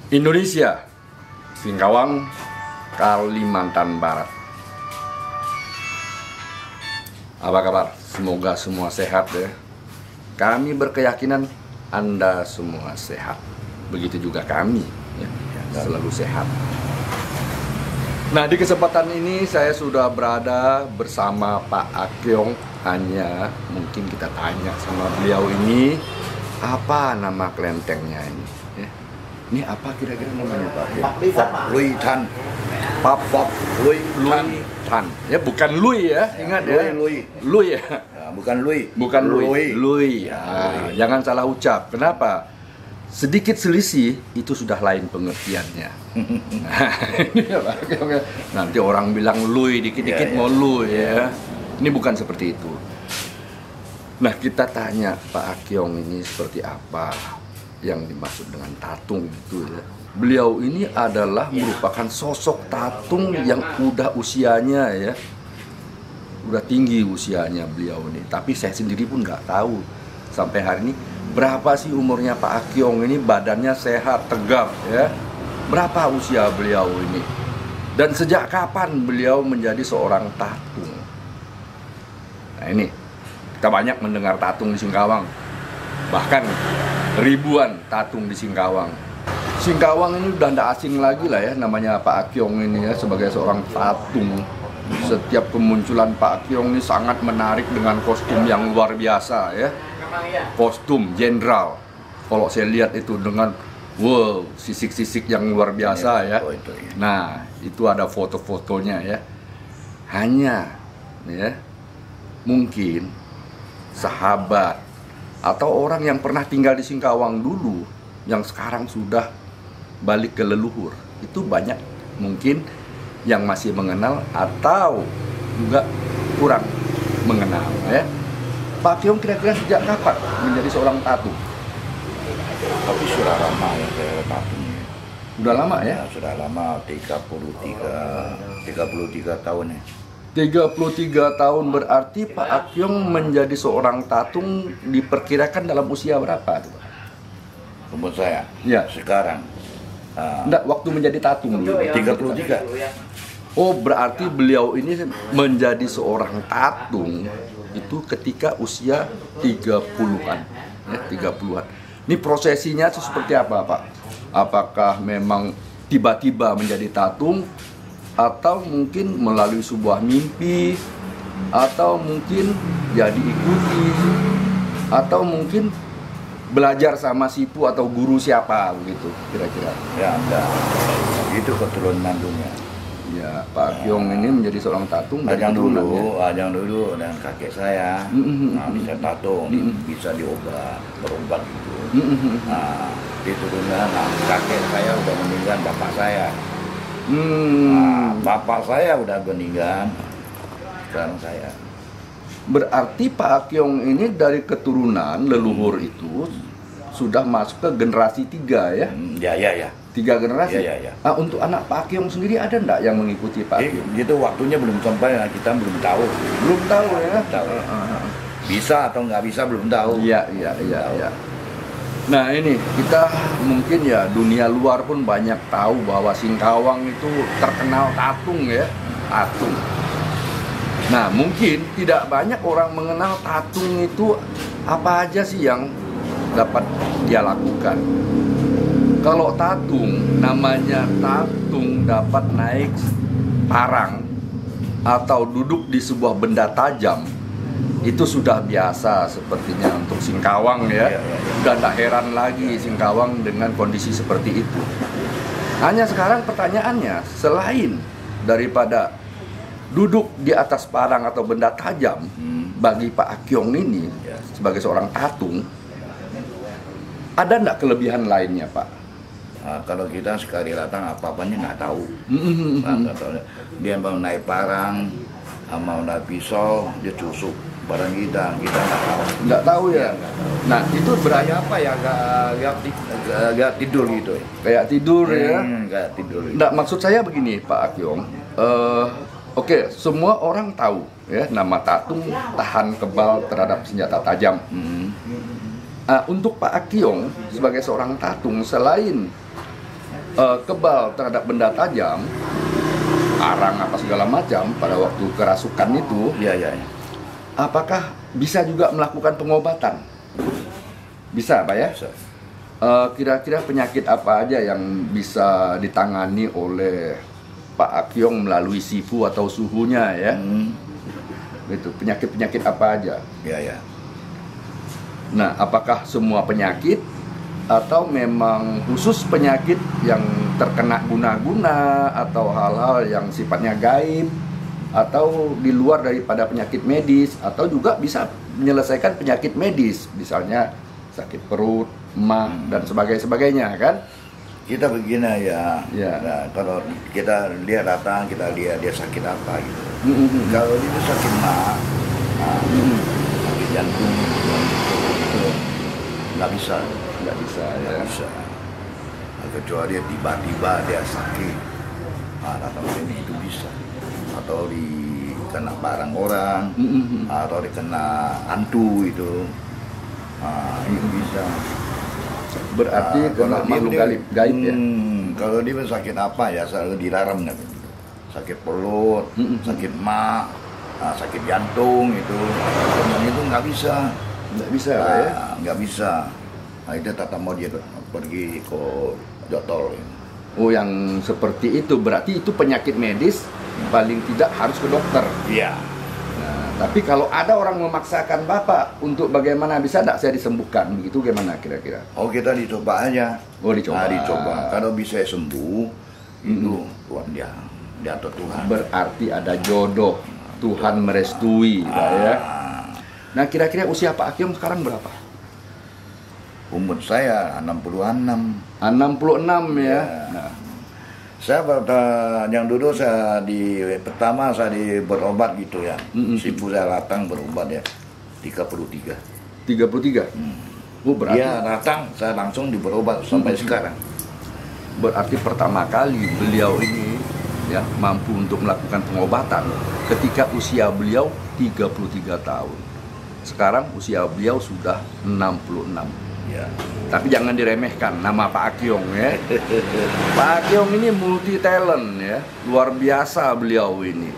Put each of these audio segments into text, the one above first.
Indonesia, Singkawang, Kalimantan Barat. Apa kabar? Semoga semua sehat ya. Kami berkeyakinan Anda semua sehat. Begitu juga kami ya, selalu sehat. Nah, di kesempatan ini saya sudah berada bersama Pak Akyong. Hanya mungkin kita tanya sama beliau ini, apa nama kelentengnya ini? Ya. Ini apa kira-kira namanya Pak? Pop Lui Tan. Pop Lui Tan. Ya, bukan Lui ya, ingat ya. Lui ya. Bukan Lui. Bukan Lui. Jangan salah ucap. Kenapa? Sedikit selisih itu sudah lain pengertiannya. Nah, ini ya, Pak. Nanti orang bilang Lui, dikit-dikit mau Lui ya. Ini bukan seperti itu. Nah, kita tanya Pak Akyong ini seperti apa yang dimaksud dengan tatung itu ya. Beliau ini adalah merupakan sosok tatung yang udah usianya ya, udah tinggi usianya beliau ini. Tapi saya sendiri pun nggak tahu sampai hari ini berapa sih umurnya Pak Akyong ini. Badannya sehat, tegap ya. Berapa usia beliau ini? Dan sejak kapan beliau menjadi seorang tatung? Nah, ini kita banyak mendengar tatung di Singkawang. Bahkan ribuan tatung di Singkawang. Singkawang ini udah tidak asing lagi lah ya, namanya Pak Akyong ini ya, sebagai seorang tatung. Setiap kemunculan Pak Akyong ini sangat menarik dengan kostum yang luar biasa ya. Kostum jenderal. Kalau saya lihat itu dengan wow, sisik-sisik yang luar biasa ya. Nah, itu ada foto-fotonya ya. Hanya ya, mungkin sahabat atau orang yang pernah tinggal di Singkawang dulu yang sekarang sudah balik ke leluhur, itu banyak mungkin yang masih mengenal atau juga kurang mengenal ya. Pak Akyong kira-kira sejak kapan menjadi seorang tatung? Tapi sudah lama ya saya tatung. Udah lama ya? Sudah lama, 33 tahun ya. 33 tahun berarti Pak Akyong menjadi seorang tatung diperkirakan dalam usia berapa? Umur saya? Ya. Sekarang? Enggak, waktu menjadi tatung dulu. 33. Oh, berarti beliau ini menjadi seorang tatung itu ketika usia 30-an. Ya, 30-an. Ini prosesinya seperti apa, Pak? Apakah memang tiba-tiba menjadi tatung, atau mungkin melalui sebuah mimpi, atau mungkin ya diikuti, atau mungkin belajar sama sipu atau guru siapa begitu kira-kira? Ya, enggak. Itu keturunan dunia. Ya, Pak Akyong ini menjadi seorang tatung dari keturunan ya. Ajang dulu dan kakek saya, bisa tatung, bisa diobat, berobat gitu. Di turunan, kakek saya udah meninggal, bapak saya. Bapak saya udah meninggal, sekarang saya. Berarti Pak Akyong ini dari keturunan leluhur itu sudah masuk ke generasi 3 ya? Ya. 3 generasi? Ya. Nah, untuk anak Pak Akyong sendiri ada enggak yang mengikuti Pak Akyong? Gitu waktunya belum sampai, kita belum tahu. Belum tahu ya? Belum tahu. Bisa atau nggak bisa belum tahu. Iya. Nah, ini kita mungkin ya dunia luar pun banyak tahu bahwa Singkawang itu terkenal tatung ya, tatung. Nah, mungkin tidak banyak orang mengenal tatung itu apa aja sih yang dapat dia lakukan. Kalau tatung, namanya tatung dapat naik parang atau duduk di sebuah benda tajam. Itu sudah biasa sepertinya untuk Singkawang ya. Dan tak heran lagi Singkawang dengan kondisi seperti itu. Hanya sekarang pertanyaannya, selain daripada duduk di atas parang atau benda tajam, bagi Pak Akyong ini sebagai seorang tatung, ada enggak kelebihan lainnya, Pak? Kalau kita sekali datang apa-apanya nggak tahu. Dia mau naik parang, mau naik pisau, dia tusuk barang kita nggak tahu. Nggak tahu ya. Nah, itu berarti apa ya? Gak tidur gitu. Kayak tidur ya. Nggak tidur. Nggak, maksud saya begini, Pak Akyong. Oke, semua orang tahu ya nama tatung tahan kebal terhadap senjata tajam. Untuk Pak Akyong sebagai seorang tatung, selain kebal terhadap benda tajam, arang apa segala macam pada waktu kerasukan itu, Iya. apakah bisa juga melakukan pengobatan? Bisa, Pak ya? Bisa. Kira-kira penyakit apa aja yang bisa ditangani oleh Pak Akyong melalui sifu atau suhunya ya? Gitu. Penyakit-penyakit apa aja? Iya. Nah, apakah semua penyakit atau memang khusus penyakit yang terkena guna-guna atau hal-hal yang sifatnya gaib atau di luar daripada penyakit medis, atau juga bisa menyelesaikan penyakit medis, misalnya sakit perut, emah dan sebagainya kan? Kita begini ya. Ya. Nah, kalau kita datang, kita lihat dia sakit apa gitu. Kalau dia sakit mah, sakit jantung, nggak bisa. Nggak bisa ya. Nggak bisa. Nah, kecuali dia tiba-tiba dia sakit, datang sini itu bisa. Atau dikena barang orang, atau dikena hantu itu, itu bisa. Berarti kena makhluk gaib ya? Kalau dia sakit apa ya selalu dilarang kan. Sakit perut, sakit mah, sakit jantung itu nggak bisa. Nggak bisa ya? Nggak bisa. Nah, itu tata mau dia pergi ke dokter. Oh, yang seperti itu berarti itu penyakit medis paling tidak harus ke dokter. Iya. Nah, tapi kalau ada orang memaksakan Bapak untuk bagaimana bisa tidak saya disembuhkan, begitu gimana kira-kira? Oh, kita dicoba aja. Oh, dicoba. Dicoba. Kalau bisa sembuh, itu Tuhan dia atur Tuhan. Berarti ada jodoh, Tuhan merestui, Pak ya. Nah, kira-kira usia Pak Akyong sekarang berapa? Umur saya 66. 66 ya. Nah, Saya yang dulu saya pertama saya berobat gitu ya. Sifu saya datang berobat ya. 33. 33. Oh, berarti Dia datang, saya langsung berobat sampai sekarang. berarti pertama kali beliau ini ya mampu untuk melakukan pengobatan ketika usia beliau 33 tahun. Sekarang usia beliau sudah 66. Ya. Tapi jangan diremehkan nama Pak Akyong ya. Pak Akyong ini multi talent ya, luar biasa beliau ini.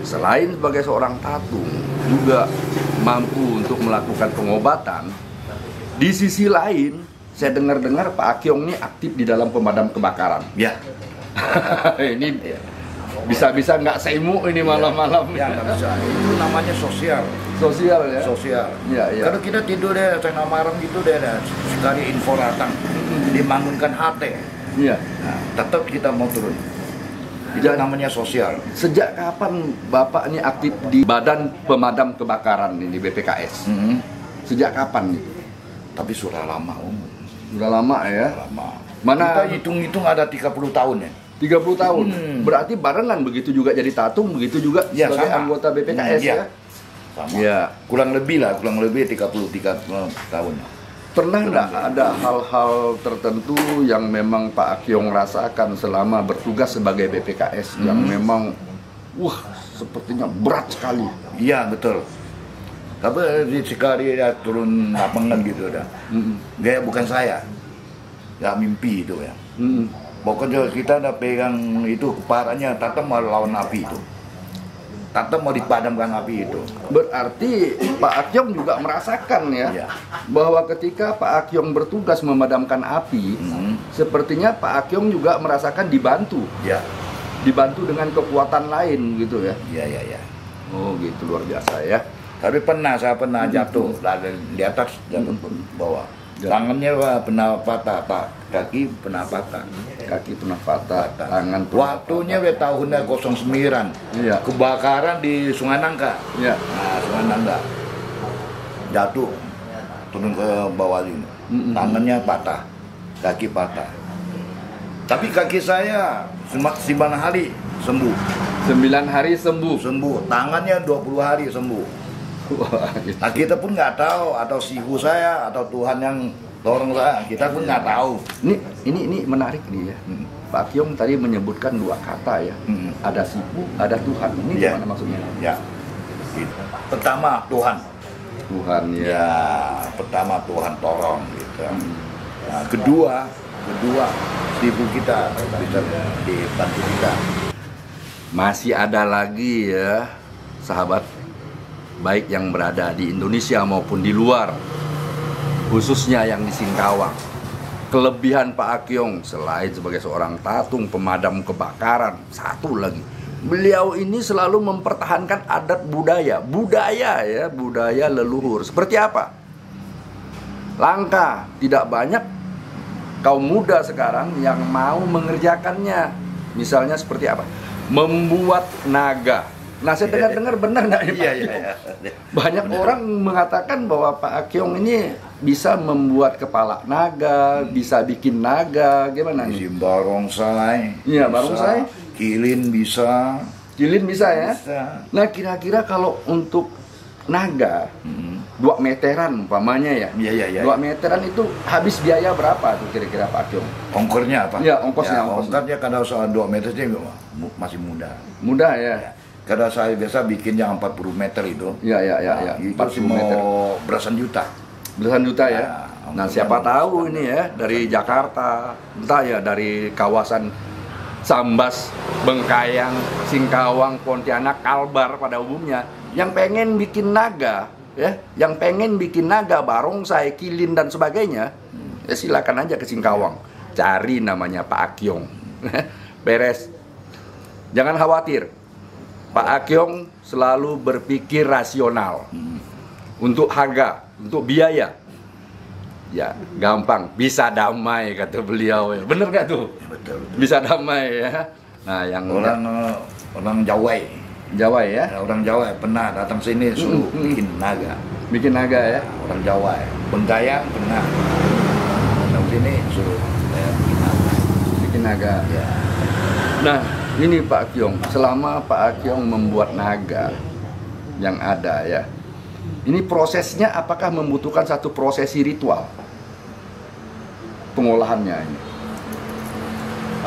Selain sebagai seorang tatung, juga mampu untuk melakukan pengobatan. Di sisi lain, saya dengar-dengar Pak Akyong ini aktif di dalam pemadam kebakaran. Ya. Ini bisa-bisa nggak semu ini malam-malam. Ya, nggak bisa. Itu namanya sosial. Sosial ya. Sosial. Ya. Kalau kita tidur deh, tengah malam gitu deh, sekali info datang, dibangunkan hati. Iya. Nah, tetap kita mau turun. Itu namanya sosial. Sejak kapan Bapak ini aktif di Badan Pemadam Kebakaran ini BPKS? Sejak kapan nih? Tapi sudah lama, Sudah lama ya. lama. Mana Kita hitung-hitung ada 30 tahun ya. 30 tahun. Berarti barengan begitu juga jadi tatung, begitu juga Ya, sebagai sama. anggota BPKS ya. Sama. Ya. Kurang lebih 33 tahun. Pernah nggak ada hal-hal tertentu yang memang Pak Akyong rasakan selama bertugas sebagai BPKS yang memang sepertinya berat sekali? Iya, betul. Tapi sekali ya turun lapangan gitu dah. Gaya bukan saya. Ya mimpi itu ya. Pokoknya kita udah pegang itu keparanya, Tata mau lawan api itu. Tata mau dipadamkan api itu. Berarti Pak Akyong juga merasakan ya, Iya. bahwa ketika Pak Akyong bertugas memadamkan api, sepertinya Pak Akyong juga merasakan dibantu. Ya, Dibantu dengan kekuatan lain gitu ya. iya. Oh gitu, luar biasa ya. Tapi saya pernah jatuh dari di atas jatuh ke bawah. Ya. Tangannya pernah patah, kaki pernah patah. Kaki pernah patah, tangan pernah Waktunya tahunnya 09. Iya. Kebakaran di Sungai Nangka. Ya. Nah, Sungai Nangka. Jatuh, turun ke bawah ini. Tangannya patah, kaki patah. Tapi kaki saya 9 hari sembuh. 9 hari sembuh. Sembuh. Tangannya 20 hari sembuh. Wah, gitu. Nah, kita pun nggak tahu, atau sihu saya, atau Tuhan yang dorong saya, kita pun nggak tahu. Ini menarik nih ya. Pak Akyong tadi menyebutkan 2 kata ya. Ada sipu, ada Tuhan. Ini Ya. gimana maksudnya? Ya. Gitu. Pertama Tuhan. Tuhan ya. Ya, pertama Tuhan tolong gitu. Nah, kedua kedua 1.000 kita bisa dibantu kita. Masih ada lagi ya sahabat, baik yang berada di Indonesia maupun di luar, khususnya yang di Singkawang. Kelebihan Pak Akyong selain sebagai seorang tatung pemadam kebakaran, satu lagi, beliau ini selalu mempertahankan adat budaya leluhur. Seperti apa? Langka, tidak banyak kaum muda sekarang yang mau mengerjakannya. Misalnya seperti apa? Membuat naga. Nah, saya dengar-dengar benar nggak ya Pak? Iya. Banyak orang mengatakan bahwa Pak Akyong ini bisa membuat kepala naga, bisa bikin naga, gimana nih? Barongsai. Iya, barongsai. Kilin bisa. Kilin bisa ya? Bisa. Nah, kira-kira kalau untuk naga, 2 meteran umpamanya ya? Iya. 2 meteran itu habis biaya berapa tuh kira-kira Pak Akyong? Ongkornya apa? Iya, ongkosnya. Ongkosnya kalau soal 2 meter sih masih mudah. Mudah ya? Karena saya biasa bikin yang 40 meter itu. Iya. Itu 40 mau meter. belasan juta. Belasan juta ya? Nah, Nah, siapa tahu ini ya, dari Jakarta, entah ya dari kawasan Sambas, Bengkayang, Singkawang, Pontianak, Kalbar pada umumnya, yang pengen bikin naga, ya, yang pengen bikin naga, barongsai, kilin dan sebagainya, ya silakan aja ke Singkawang, cari namanya Pak Akyong, beres. Jangan khawatir, Pak Akyong selalu berpikir rasional untuk harga, untuk biaya. Ya, gampang, bisa damai kata beliau ya. Bener gak tuh? Betul. Bisa damai ya. Nah, yang orang Jawa. Jawa ya. Orang Jawa pernah datang sini suruh bikin naga. Bikin naga ya. Orang Jawa. Bengkayang pernah datang sini suruh bikin naga. Bikin naga. Ya. Nah, ini Pak Akyong, selama Pak Akyong membuat naga yang ada ya, ini prosesnya apakah membutuhkan satu prosesi ritual? Pengolahannya ini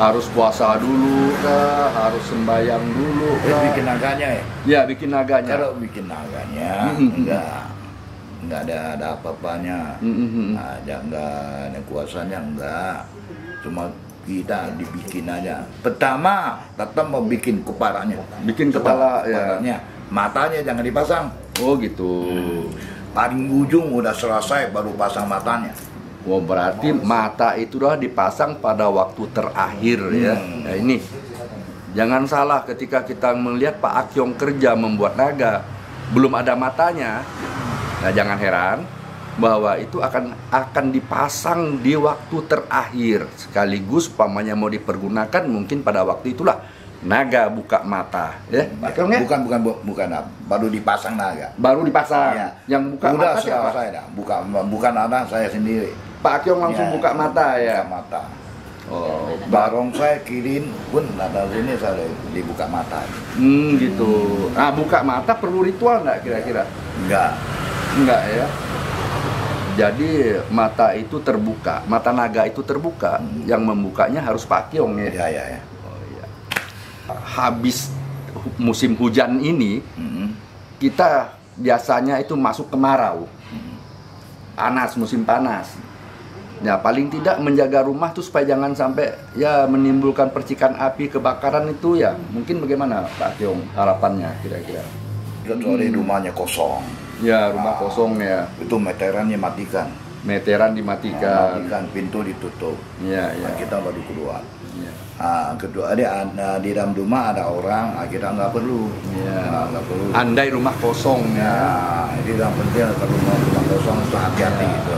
harus puasa dulu kah? Harus sembahyang dulu kah? Bikin naganya ya? Ya, bikin naganya. Kalau bikin naganya enggak ada apa-apanya. Enggak ada kuasanya, enggak. Cuma kita dibikin aja. Pertama, tetap mau bikin kepalanya. Bikin kepala ya. Matanya jangan dipasang. Oh gitu. Paling ujung udah selesai baru pasang matanya. Oh, berarti mata itu dah dipasang pada waktu terakhir ya. Nah, ini jangan salah ketika kita melihat Pak Akyong kerja membuat naga belum ada matanya. Nah, jangan heran bahwa itu akan dipasang di waktu terakhir, sekaligus pamannya mau dipergunakan mungkin pada waktu itulah naga buka mata ya. Pak Akyong ya? Bukan baru dipasang naga. Baru dipasang. Ya. Yang buka udah mata siapa? Saya bukan anak saya sendiri. Pak Akyong langsung buka mata ya. Buka mata. Oh, barongsai kilin pun ada sini saya dibuka mata. Gitu. Nah, buka mata perlu ritual nggak kira-kira? Enggak ya. Jadi mata itu terbuka, mata naga itu terbuka, yang membukanya harus Pak Akyong ya. Ya. Oh iya. Habis musim hujan ini, kita biasanya itu masuk kemarau, panas, musim panas. Ya paling tidak menjaga rumah tuh supaya jangan sampai ya menimbulkan percikan api, kebakaran itu ya. Mungkin bagaimana Pak Akyong harapannya kira-kira? Kecuali rumahnya kosong. Ya rumah kosong ya. Itu meterannya matikan. Meteran dimatikan. Matikan, pintu ditutup. Iya. Nah, kita baru keluar. Ya. Kedua di dalam rumah ada orang, kita nggak perlu. Ya. Nggak perlu. Andai rumah kosong ya. Jadi yang penting kalau rumah kosong itu hati-hati gitu.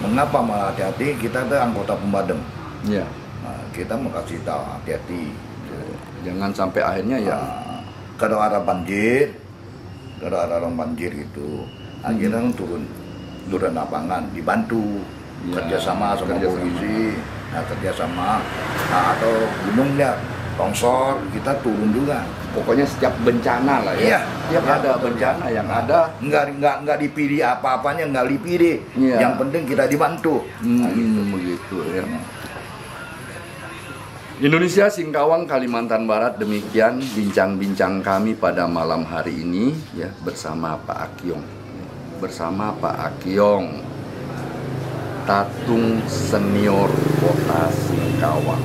Mengapa malah hati-hati? Kita tuh anggota pemadam. Ya. Kita mau kasih tahu hati-hati. Jangan sampai akhirnya ya. Kalau ada banjir, kalau ada orang banjir gitu, akhirnya turun lapangan, dibantu, kerjasama sama polisi, kerjasama, atau gunungnya longsor, kita turun juga. Pokoknya setiap bencana lah ya. Setiap ada bencana yang ada. Nggak dipilih apa-apanya, nggak dipilih. Yang penting kita dibantu. Begitu ya. Indonesia, Singkawang, Kalimantan Barat, demikian bincang-bincang kami pada malam hari ini ya bersama Pak Akyong. Tatung Senior Kota Singkawang.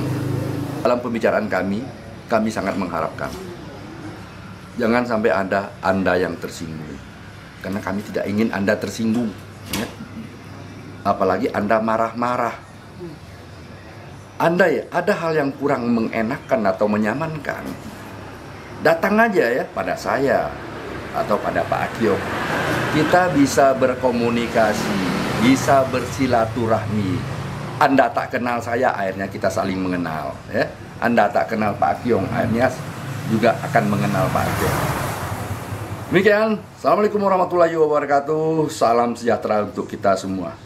Dalam pembicaraan kami sangat mengharapkan jangan sampai ada Anda yang tersinggung, karena kami tidak ingin Anda tersinggung, ya. Apalagi Anda marah-marah. Anda ya ada hal yang kurang mengenakan atau menyamankan, datang aja ya pada saya atau pada Pak Akyong. Kita bisa berkomunikasi, bisa bersilaturahmi. Anda tak kenal saya, akhirnya kita saling mengenal, ya. Anda tak kenal Pak Akyong, akhirnya juga akan mengenal Pak Akyong. Demikian, Assalamualaikum warahmatullahi wabarakatuh. Salam sejahtera untuk kita semua.